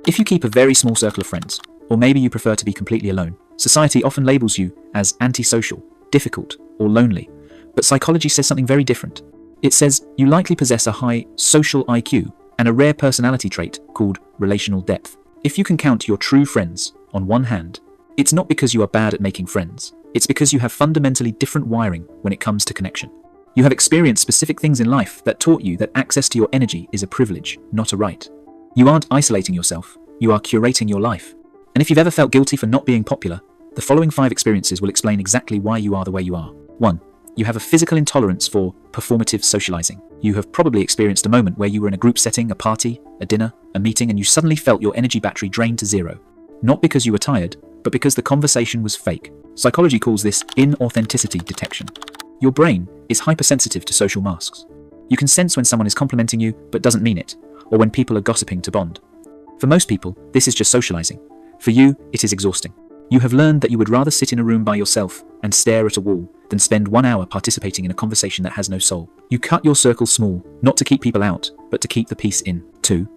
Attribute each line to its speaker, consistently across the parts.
Speaker 1: If you keep a very small circle of friends, or maybe you prefer to be completely alone, society often labels you as antisocial, difficult, or lonely. But psychology says something very different. It says you likely possess a high social IQ and a rare personality trait called relational depth. If you can count your true friends on one hand, it's not because you are bad at making friends. It's because you have fundamentally different wiring when it comes to connection. You have experienced specific things in life that taught you that access to your energy is a privilege, not a right. You aren't isolating yourself, you are curating your life. And if you've ever felt guilty for not being popular, the following 5 experiences will explain exactly why you are the way you are. 1. You have a physical intolerance for performative socializing. You have probably experienced a moment where you were in a group setting, a party, a dinner, a meeting, and you suddenly felt your energy battery drained to zero. Not because you were tired, but because the conversation was fake. Psychology calls this inauthenticity detection. Your brain is hypersensitive to social masks. You can sense when someone is complimenting you but doesn't mean it, or when people are gossiping to bond. For most people, this is just socializing. For you, it is exhausting. You have learned that you would rather sit in a room by yourself and stare at a wall than spend 1 hour participating in a conversation that has no soul. You cut your circle small, not to keep people out, but to keep the peace in. 2.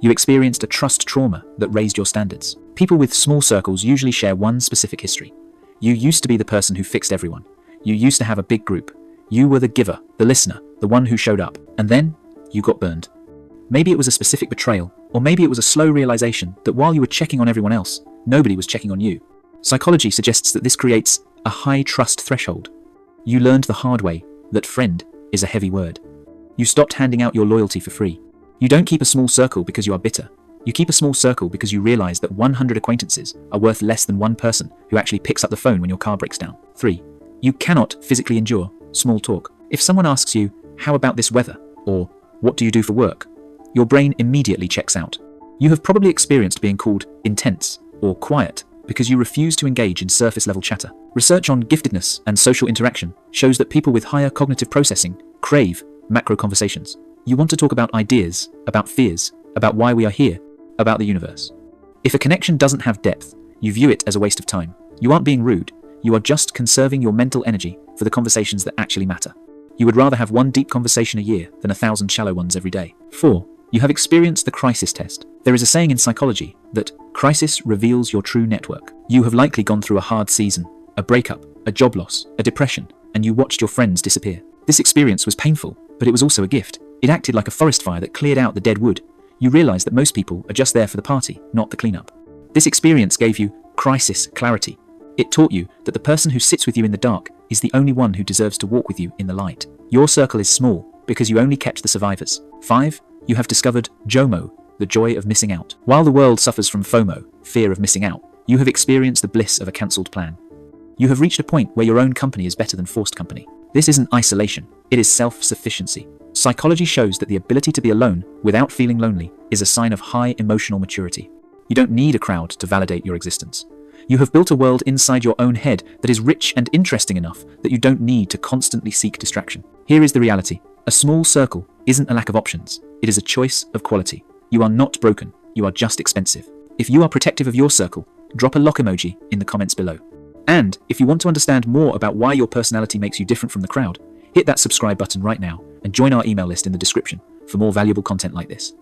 Speaker 1: You experienced a trust trauma that raised your standards. People with small circles usually share one specific history. You used to be the person who fixed everyone. You used to have a big group. You were the giver, the listener, the one who showed up. And then, you got burned. Maybe it was a specific betrayal, or maybe it was a slow realization that while you were checking on everyone else, nobody was checking on you. Psychology suggests that this creates a high trust threshold. You learned the hard way that friend is a heavy word. You stopped handing out your loyalty for free. You don't keep a small circle because you are bitter. You keep a small circle because you realize that 100 acquaintances are worth less than one person who actually picks up the phone when your car breaks down. 3. You cannot physically endure small talk. If someone asks you, "How about this weather?" or "What do you do for work?" your brain immediately checks out. You have probably experienced being called intense or quiet because you refuse to engage in surface-level chatter. Research on giftedness and social interaction shows that people with higher cognitive processing crave macro conversations. You want to talk about ideas, about fears, about why we are here, about the universe. If a connection doesn't have depth, you view it as a waste of time. You aren't being rude, you are just conserving your mental energy for the conversations that actually matter. You would rather have one deep conversation a year than 1,000 shallow ones every day. 4. You have experienced the crisis test. There is a saying in psychology that crisis reveals your true network. You have likely gone through a hard season, a breakup, a job loss, a depression, and you watched your friends disappear. This experience was painful, but it was also a gift. It acted like a forest fire that cleared out the dead wood. You realized that most people are just there for the party, not the cleanup. This experience gave you crisis clarity. It taught you that the person who sits with you in the dark is the only one who deserves to walk with you in the light. Your circle is small because you only kept the survivors. 5. You have discovered JOMO, the joy of missing out. While the world suffers from FOMO, fear of missing out, you have experienced the bliss of a cancelled plan. You have reached a point where your own company is better than forced company. This isn't isolation, it is self-sufficiency. Psychology shows that the ability to be alone without feeling lonely is a sign of high emotional maturity. You don't need a crowd to validate your existence. You have built a world inside your own head that is rich and interesting enough that you don't need to constantly seek distraction. Here is the reality. A small circle isn't a lack of options. It is a choice of quality. You are not broken. You are just expensive. If you are protective of your circle, drop a lock emoji in the comments below. And if you want to understand more about why your personality makes you different from the crowd, hit that subscribe button right now and join our email list in the description for more valuable content like this.